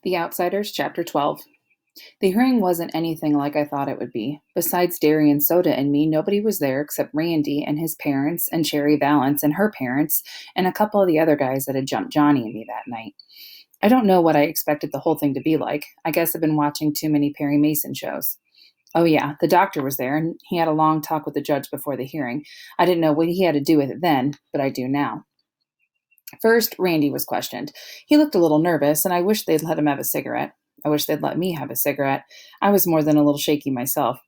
The Outsiders, Chapter 12. The hearing wasn't anything like I thought it would be. Besides Derry and Soda and me, nobody was there except Randy and his parents, and Cherry Valance and her parents, and a couple of the other guys that had jumped Johnny and me that night. I don't know what I expected the whole thing to be like. I guess I've been watching too many Perry Mason shows. Oh, yeah, the doctor was there, and he had a long talk with the judge before the hearing. I didn't know what he had to do with it then, but I do now. First, Randy was questioned. He looked a little nervous, and I wished they'd let him have a cigarette. I wish they'd let me have a cigarette. I was more than a little shaky myself.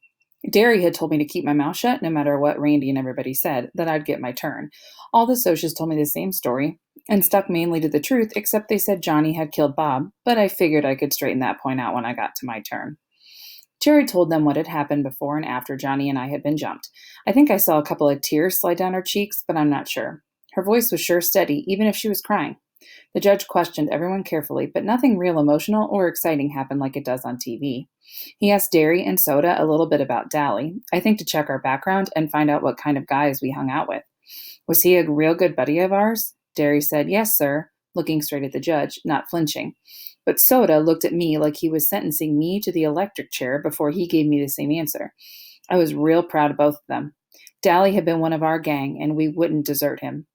Derry had told me to keep my mouth shut no matter what Randy and everybody said, that I'd get my turn. All the socials told me the same story, and stuck mainly to the truth, except they said Johnny had killed Bob, but I figured I could straighten that point out when I got to my turn. Cherry told them what had happened before and after Johnny and I had been jumped. I think I saw a couple of tears slide down her cheeks, but I'm not sure. Her voice was sure steady, even if she was crying. The judge questioned everyone carefully, but nothing real emotional or exciting happened like it does on TV. He asked Derry and Soda a little bit about Dally, I think to check our background and find out what kind of guys we hung out with. Was he a real good buddy of ours? Derry said, "Yes, sir," looking straight at the judge, not flinching. But Soda looked at me like he was sentencing me to the electric chair before he gave me the same answer. I was real proud of both of them. Dally had been one of our gang, and we wouldn't desert him.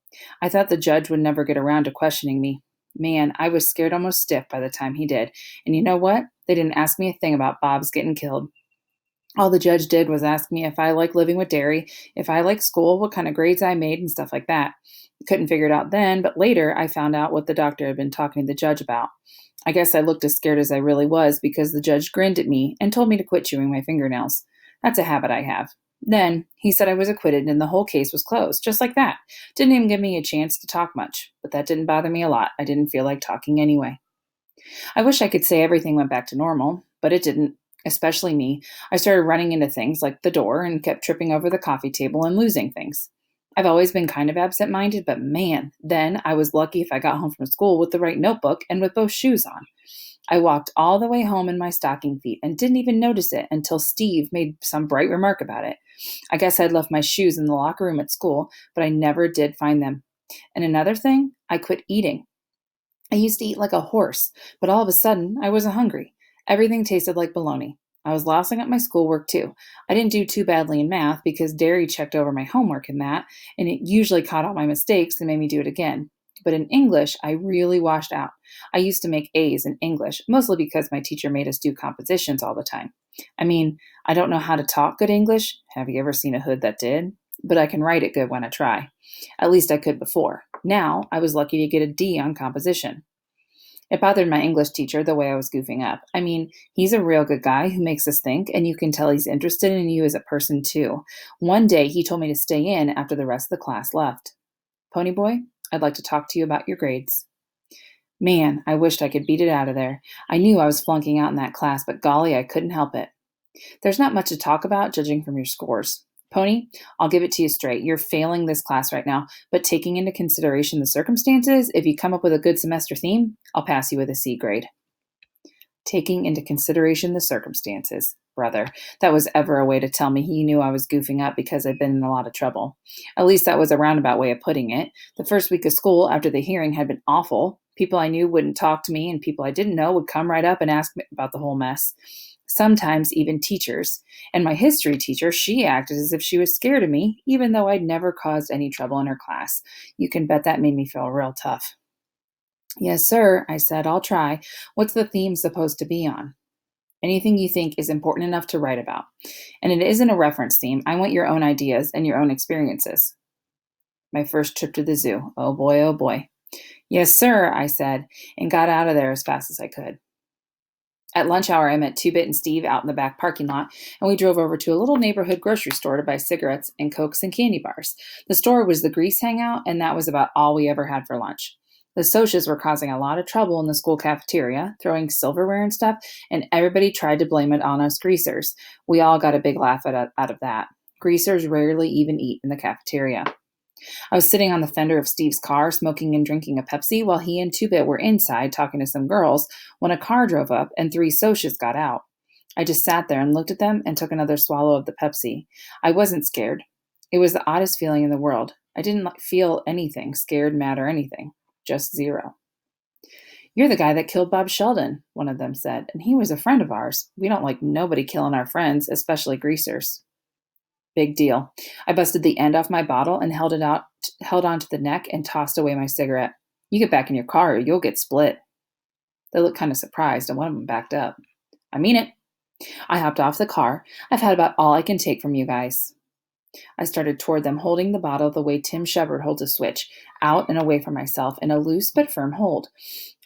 I thought the judge would never get around to questioning me. Man, I was scared almost stiff by the time he did. And you know what? They didn't ask me a thing about Bob's getting killed. All the judge did was ask me if I like living with Derry, if I like school, what kind of grades I made, and stuff like that. Couldn't figure it out then, but later I found out what the doctor had been talking to the judge about. I guess I looked as scared as I really was because the judge grinned at me and told me to quit chewing my fingernails. That's a habit I have. Then he said I was acquitted and the whole case was closed, just like that. Didn't even give me a chance to talk much, but that didn't bother me a lot. I didn't feel like talking anyway. I wish I could say everything went back to normal, but it didn't, especially me. I started running into things like the door and kept tripping over the coffee table and losing things. I've always been kind of absent minded, but man, then I was lucky if I got home from school with the right notebook and with both shoes on. I walked all the way home in my stocking feet and didn't even notice it until Steve made some bright remark about it. I guess I'd left my shoes in the locker room at school, but I never did find them. And another thing, I quit eating. I used to eat like a horse, but all of a sudden, I wasn't hungry. Everything tasted like bologna. I was lousing at my schoolwork too. I didn't do too badly in math because Derry checked over my homework in that, and it usually caught all my mistakes and made me do it again. But in English, I really washed out. I used to make A's in English, mostly because my teacher made us do compositions all the time. I mean, I don't know how to talk good English. Have you ever seen a hood that did? But I can write it good when I try. At least I could before. Now, I was lucky to get a D on composition. It bothered my English teacher the way I was goofing up. I mean, he's a real good guy who makes us think, and you can tell he's interested in you as a person, too. One day, he told me to stay in after the rest of the class left. Ponyboy, I'd like to talk to you about your grades. Man, I wished I could beat it out of there. I knew I was flunking out in that class, but golly, I couldn't help it. There's not much to talk about, judging from your scores. Pony, I'll give it to you straight. You're failing this class right now, but taking into consideration the circumstances, if you come up with a good semester theme, I'll pass you with a C grade. Taking into consideration the circumstances. Brother, that was ever a way to tell me he knew I was goofing up because I'd been in a lot of trouble. At least that was a roundabout way of putting it. The first week of school after the hearing had been awful. People I knew wouldn't talk to me, and people I didn't know would come right up and ask me about the whole mess. Sometimes even teachers. And my history teacher, she acted as if she was scared of me, even though I'd never caused any trouble in her class. You can bet that made me feel real tough. Yes, sir, I said, I'll try. What's the theme supposed to be on? Anything you think is important enough to write about. And it isn't a reference theme. I want your own ideas and your own experiences. My first trip to the zoo. Oh boy, oh boy. Yes, sir, I said, and got out of there as fast as I could. At lunch hour, I met Two Bit and Steve out in the back parking lot, and we drove over to a little neighborhood grocery store to buy cigarettes and Cokes and candy bars. The store was the Grease Hangout, and that was about all we ever had for lunch. The socias were causing a lot of trouble in the school cafeteria, throwing silverware and stuff, and everybody tried to blame it on us greasers. We all got a big laugh out of that. Greasers rarely even eat in the cafeteria. I was sitting on the fender of Steve's car, smoking and drinking a Pepsi, while he and Two Bit were inside talking to some girls, when a car drove up and three socias got out. I just sat there and looked at them and took another swallow of the Pepsi. I wasn't scared. It was the oddest feeling in the world. I didn't feel anything, scared, mad, or anything. Just zero. "You're the guy that killed Bob Sheldon," one of them said, "and he was a friend of ours. We don't like nobody killing our friends, especially greasers." Big deal. I busted the end off my bottle and held onto the neck and tossed away my cigarette. "You get back in your car or you'll get split." They looked kind of surprised and one of them backed up. "I mean it." I hopped off the car. "I've had about all I can take from you guys." I started toward them, holding the bottle the way Tim Shepard holds a switch, out and away from myself in a loose but firm hold.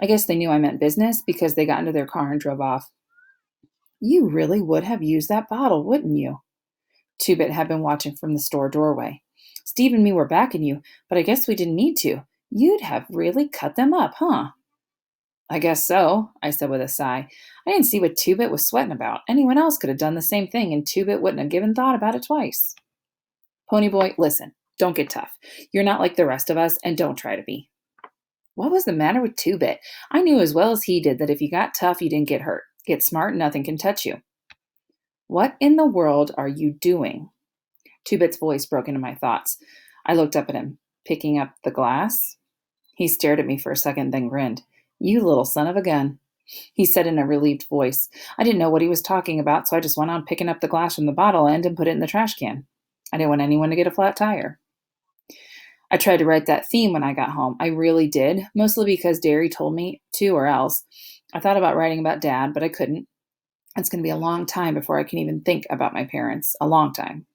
I guess they knew I meant business because they got into their car and drove off. "You really would have used that bottle, wouldn't you?" Two-Bit had been watching from the store doorway. "Steve and me were backing you, but I guess we didn't need to. You'd have really cut them up, huh?" "I guess so," I said with a sigh. I didn't see what Two-Bit was sweating about. Anyone else could have done the same thing, and Two-Bit wouldn't have given thought about it twice. "Ponyboy, listen, don't get tough. You're not like the rest of us, and don't try to be." What was the matter with Two-Bit? I knew as well as he did that if you got tough, you didn't get hurt. Get smart, nothing can touch you. "What in the world are you doing?" Two-Bit's voice broke into my thoughts. I looked up at him. "Picking up the glass?" He stared at me for a second, then grinned. "You little son of a gun," he said in a relieved voice. I didn't know what he was talking about, so I just went on picking up the glass from the bottle end and put it in the trash can. I didn't want anyone to get a flat tire. I tried to write that theme when I got home. I really did, mostly because Derry told me to or else. I thought about writing about Dad, but I couldn't. It's going to be a long time before I can even think about my parents. A long time.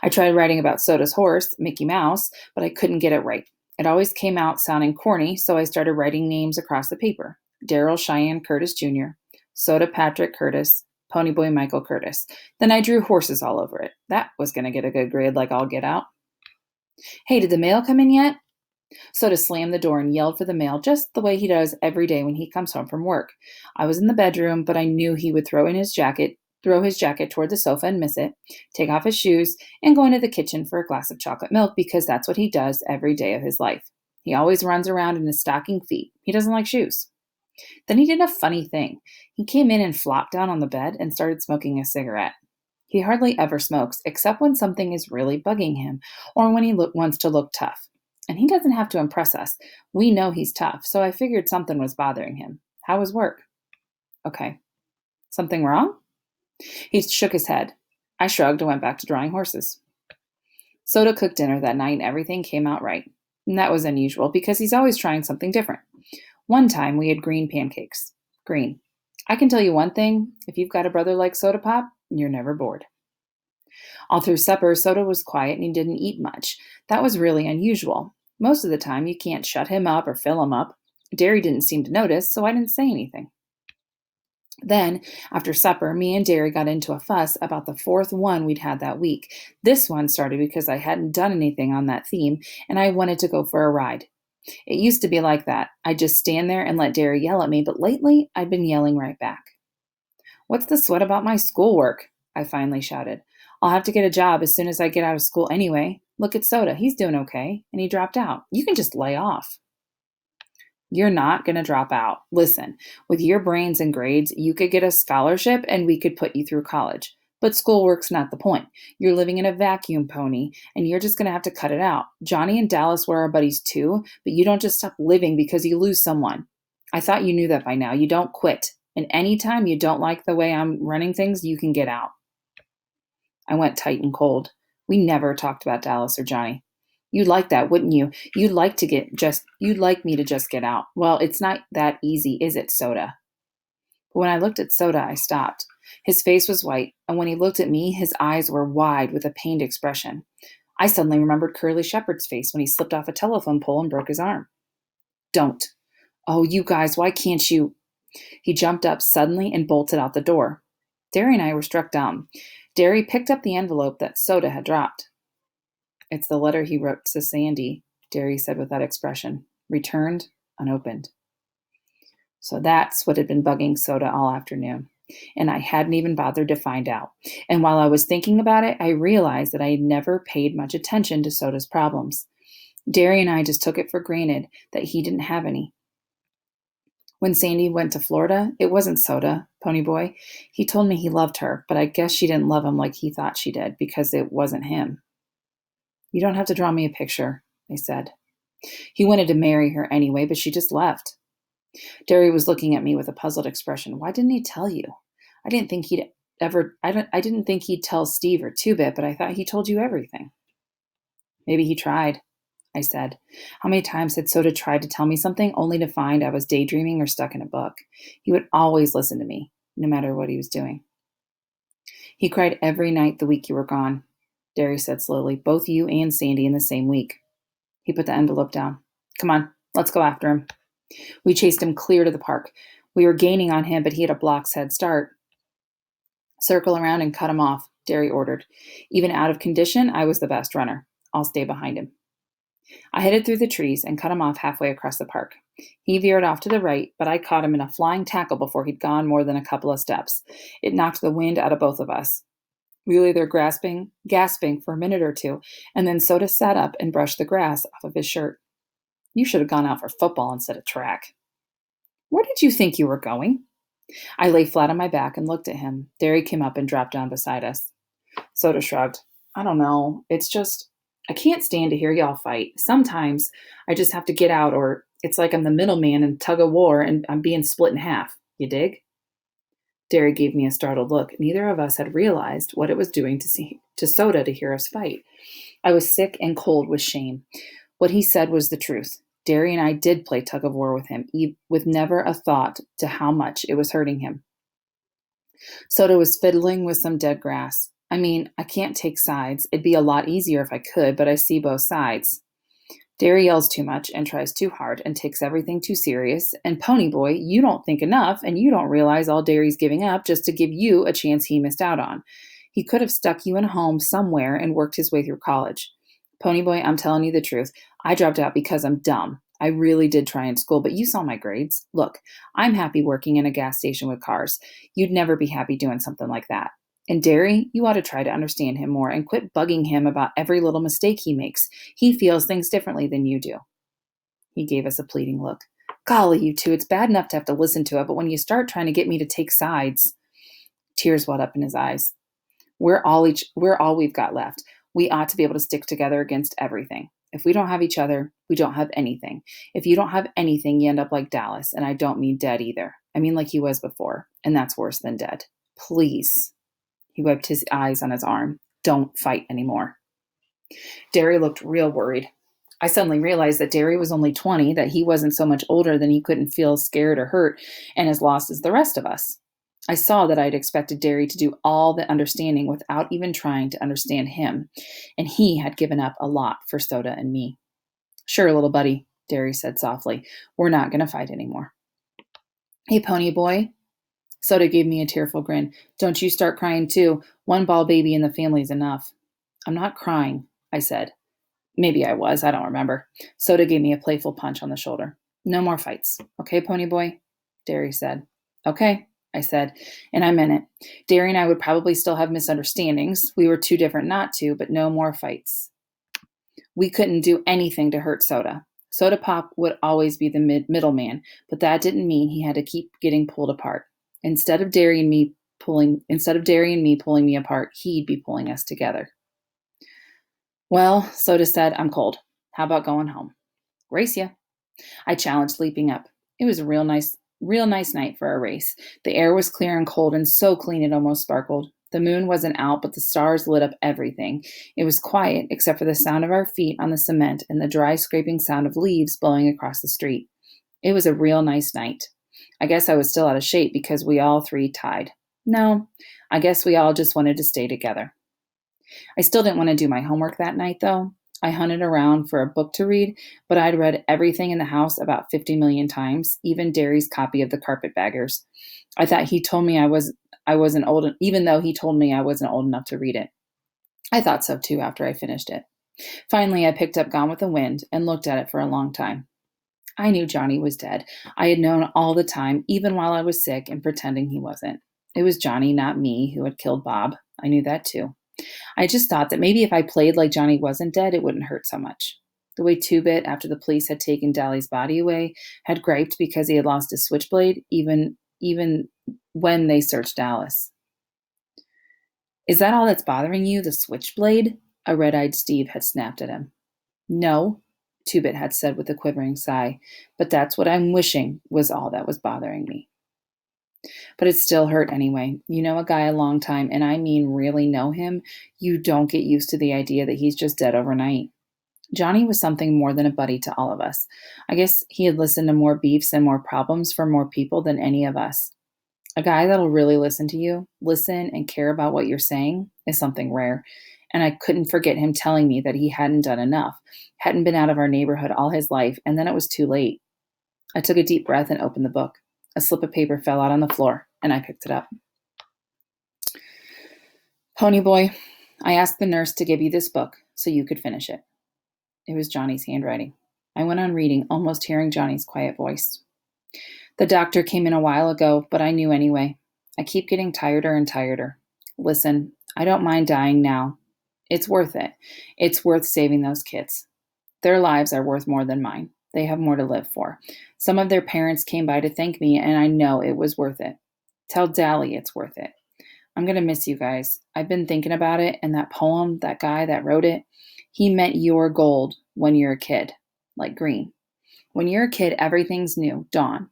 I tried writing about Soda's horse, Mickey Mouse, but I couldn't get it right. It always came out sounding corny, so I started writing names across the paper. Daryl Cheyenne Curtis Jr., Soda Patrick Curtis, Ponyboy Michael Curtis. Then I drew horses all over it. That was going to get a good grade like all get out. "Hey, did the mail come in yet?" Soda slammed the door and yelled for the mail just the way he does every day when he comes home from work. I was in the bedroom, but I knew he would throw his jacket toward the sofa and miss it, take off his shoes, and go into the kitchen for a glass of chocolate milk because that's what he does every day of his life. He always runs around in his stocking feet. He doesn't like shoes. Then he did a funny thing. He came in and flopped down on the bed and started smoking a cigarette. He hardly ever smokes, except when something is really bugging him or when he wants to look tough. And he doesn't have to impress us. We know he's tough, so I figured something was bothering him. How was work? Okay. Something wrong? He shook his head. I shrugged and went back to drawing horses. Soda cooked dinner that night and everything came out right. And that was unusual because he's always trying something different. One time we had green pancakes. Green. I can tell you one thing, if you've got a brother like Soda Pop, you're never bored. All through supper, Soda was quiet and he didn't eat much. That was really unusual. Most of the time, you can't shut him up or fill him up. Derry didn't seem to notice, so I didn't say anything. Then, after supper, me and Derry got into a fuss about the fourth one we'd had that week. This one started because I hadn't done anything on that theme, and I wanted to go for a ride. It used to be like that. I'd just stand there and let Derry yell at me, but lately, I'd been yelling right back. "What's the sweat about my schoolwork?" I finally shouted. "I'll have to get a job as soon as I get out of school anyway. Look at Soda. He's doing okay. And he dropped out. You can just lay off." "You're not going to drop out. Listen, with your brains and grades, you could get a scholarship and we could put you through college. But schoolwork's not the point. You're living in a vacuum, Pony, and you're just going to have to cut it out. Johnny and Dallas were our buddies too, but you don't just stop living because you lose someone. I thought you knew that by now. You don't quit. And anytime you don't like the way I'm running things, you can get out." I went tight and cold. We never talked about Dallas or Johnny. "You'd like that, wouldn't you? You'd like me to just get out. Well, it's not that easy, is it, Soda?" But when I looked at Soda, I stopped. His face was white, and when he looked at me, his eyes were wide with a pained expression. I suddenly remembered Curly Shepherd's face when he slipped off a telephone pole and broke his arm. "Don't. Oh, you guys, why can't you?" He jumped up suddenly and bolted out the door. Derry and I were struck dumb. Derry picked up the envelope that Soda had dropped. "It's the letter he wrote to Sandy," Derry said with that expression. "Returned, unopened." So that's what had been bugging Soda all afternoon. And I hadn't even bothered to find out. And while I was thinking about it, I realized that I had never paid much attention to Soda's problems. Derry and I just took it for granted that he didn't have any. When Sandy went to Florida, it wasn't Soda, Ponyboy. He told me he loved her, but I guess she didn't love him like he thought she did because it wasn't him. "You don't have to draw me a picture," I said. "He wanted to marry her anyway, but she just left." Derry was looking at me with a puzzled expression. Why didn't he tell you? I didn't think he'd I didn't think he'd tell Steve or Two-Bit, but I thought he told you everything. Maybe he tried, I said. How many times had Soda tried to tell me something only to find I was daydreaming or stuck in a book? He would always listen to me, no matter what he was doing. He cried every night the week you were gone, Derry said slowly, both you and Sandy in the same week. He put the envelope down. Come on, let's go after him. We chased him clear to the park. We were gaining on him, but he had a block's head start. Circle around and cut him off, Derry ordered. Even out of condition, I was the best runner. I'll stay behind him. I headed through the trees and cut him off halfway across the park. He veered off to the right, but I caught him in a flying tackle before he'd gone more than a couple of steps. It knocked the wind out of both of us. We lay there gasping for a minute or two, and then Soda sat up and brushed the grass off of his shirt. You should have gone out for football instead of track. Where did you think you were going? I lay flat on my back and looked at him. Derry came up and dropped down beside us. Soda shrugged. I don't know. It's just, I can't stand to hear y'all fight. Sometimes I just have to get out, or it's like I'm the middleman in tug of war and I'm being split in half. You dig? Derry gave me a startled look. Neither of us had realized what it was doing to Soda to hear us fight. I was sick and cold with shame. What he said was the truth. Derry and I did play tug of war with him, with never a thought to how much it was hurting him. Soda was fiddling with some dead grass. I mean, I can't take sides. It'd be a lot easier if I could, but I see both sides. Derry yells too much and tries too hard and takes everything too serious. And Ponyboy, you don't think enough and you don't realize all Derry's giving up just to give you a chance he missed out on. He could have stuck you in a home somewhere and worked his way through college. Ponyboy, I'm telling you the truth. I dropped out because I'm dumb. I really did try in school, but you saw my grades. Look, I'm happy working in a gas station with cars. You'd never be happy doing something like that. And Derry, you ought to try to understand him more and quit bugging him about every little mistake he makes. He feels things differently than you do. He gave us a pleading look. Golly, you two, it's bad enough to have to listen to it, but when you start trying to get me to take sides. Tears welled up in his eyes. We're all we've got left. We ought to be able to stick together against everything. If we don't have each other, we don't have anything. If you don't have anything, you end up like Dallas, and I don't mean dead either. I mean like he was before, and that's worse than dead. Please. He wiped his eyes on his arm. Don't fight anymore. Derry looked real worried. I suddenly realized that Derry was only 20, that he wasn't so much older than he couldn't feel scared or hurt and as lost as the rest of us. I saw that I'd expected Derry to do all the understanding without even trying to understand him, and he had given up a lot for Soda and me. Sure, little buddy, Derry said softly. We're not going to fight anymore. Hey, Ponyboy. Soda gave me a tearful grin. Don't you start crying too. One ball baby in the family's enough. I'm not crying, I said. Maybe I was, I don't remember. Soda gave me a playful punch on the shoulder. No more fights. Okay, Ponyboy? Derry said. Okay, I said, and I meant it. Derry and I would probably still have misunderstandings. We were too different not to, but no more fights. We couldn't do anything to hurt Soda. Soda Pop would always be the middleman, but that didn't mean he had to keep getting pulled apart. Instead of Derry and me pulling me apart, he'd be pulling us together. Well, Soda said, I'm cold. How about going home? Race ya. I challenged, leaping up. It was a real nice night for a race. The air was clear and cold and so clean it almost sparkled. The moon wasn't out, but the stars lit up everything. It was quiet, except for the sound of our feet on the cement and the dry scraping sound of leaves blowing across the street. It was a real nice night. I guess I was still out of shape because we all three tied. No, I guess we all just wanted to stay together. I still didn't want to do my homework that night, though. I hunted around for a book to read, but I'd read everything in the house about 50 million times, even Derry's copy of The Carpetbaggers. I thought he told me I wasn't old, even though he told me I wasn't old enough to read it. I thought so too after I finished it. Finally, I picked up Gone with the Wind and looked at it for a long time. I knew Johnny was dead. I had known all the time, even while I was sick and pretending he wasn't. It was Johnny, not me, who had killed Bob. I knew that too. I just thought that maybe if I played like Johnny wasn't dead, it wouldn't hurt so much. The way Two-Bit, after the police had taken Dolly's body away, had griped because he had lost his switchblade, even when they searched Dallas. Is that all that's bothering you, the switchblade? A red-eyed Steve had snapped at him. No, Two-Bit had said with a quivering sigh, but that's what I'm wishing was all that was bothering me. But it still hurt anyway. You know a guy a long time, and I mean really know him, you don't get used to the idea that he's just dead overnight. Johnny was something more than a buddy to all of us. I guess he had listened to more beefs and more problems for more people than any of us. A guy that'll really listen to you, listen and care about what you're saying is something rare. And I couldn't forget him telling me that he hadn't done enough, hadn't been out of our neighborhood all his life, and then it was too late. I took a deep breath and opened the book. A slip of paper fell out on the floor, and I picked it up. Pony boy, I asked the nurse to give you this book so you could finish it. It was Johnny's handwriting. I went on reading, almost hearing Johnny's quiet voice. The doctor came in a while ago, but I knew anyway. I keep getting tireder and tireder. Listen, I don't mind dying now. It's worth it. It's worth saving those kids. Their lives are worth more than mine. They have more to live for. Some of their parents came by to thank me, and I know it was worth it. Tell Dally it's worth it. I'm going to miss you guys. I've been thinking about it, and that poem, that guy that wrote it, he meant you're gold when you're a kid, like green. When you're a kid, everything's new, dawn.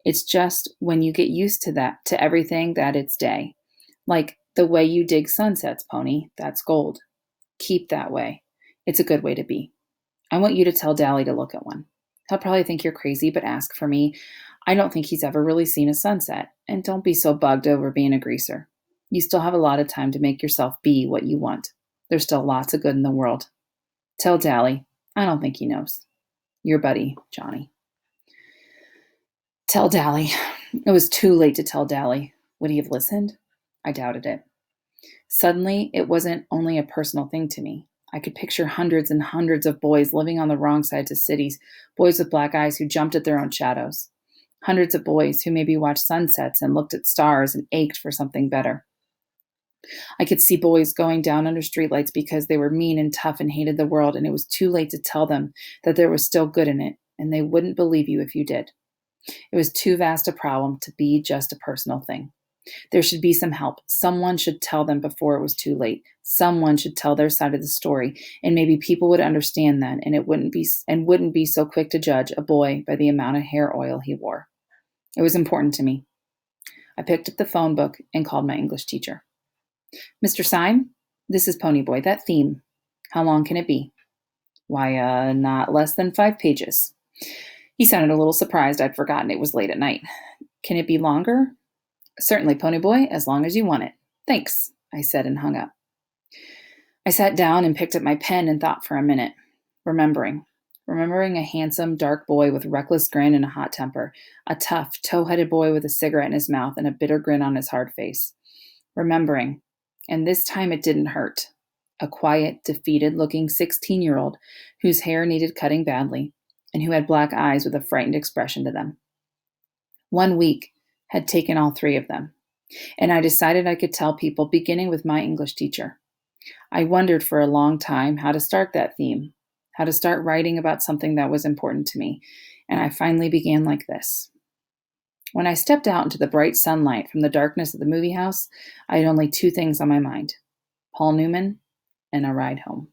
It's just when you get used to that, to everything, that it's day. Like the way you dig sunsets, Pony, that's gold. Keep that way. It's a good way to be. I want you to tell Dally to look at one. He'll probably think you're crazy, but ask for me. I don't think he's ever really seen a sunset. And don't be so bugged over being a greaser. You still have a lot of time to make yourself be what you want. There's still lots of good in the world. Tell Dally. I don't think he knows. Your buddy, Johnny. Tell Dally. It was too late to tell Dally. Would he have listened? I doubted it. Suddenly, it wasn't only a personal thing to me. I could picture hundreds and hundreds of boys living on the wrong sides of cities, boys with black eyes who jumped at their own shadows. Hundreds of boys who maybe watched sunsets and looked at stars and ached for something better. I could see boys going down under streetlights because they were mean and tough and hated the world, and it was too late to tell them that there was still good in it, and they wouldn't believe you if you did. It was too vast a problem to be just a personal thing. There should be some help. Someone should tell them before it was too late. Someone should tell their side of the story, and maybe people would understand then, and it wouldn't be so quick to judge a boy by the amount of hair oil he wore. It was important to me. I picked up the phone book and called my English teacher. Mr. Syme, this is Ponyboy. That theme, how long can it be? Why, not less than 5 pages. He sounded a little surprised. I'd forgotten it was late at night. Can it be longer? Certainly, Ponyboy, as long as you want it. Thanks, I said and hung up. I sat down and picked up my pen and thought for a minute, remembering a handsome, dark boy with a reckless grin and a hot temper, a tough, tow-headed boy with a cigarette in his mouth and a bitter grin on his hard face. Remembering, and this time it didn't hurt, a quiet, defeated-looking 16-year-old whose hair needed cutting badly and who had black eyes with a frightened expression to them. 1 week had taken all 3 of them, and I decided I could tell people, beginning with my English teacher. I wondered for a long time how to start that theme, how to start writing about something that was important to me, and I finally began like this. When I stepped out into the bright sunlight from the darkness of the movie house, I had only 2 things on my mind: Paul Newman and a ride home.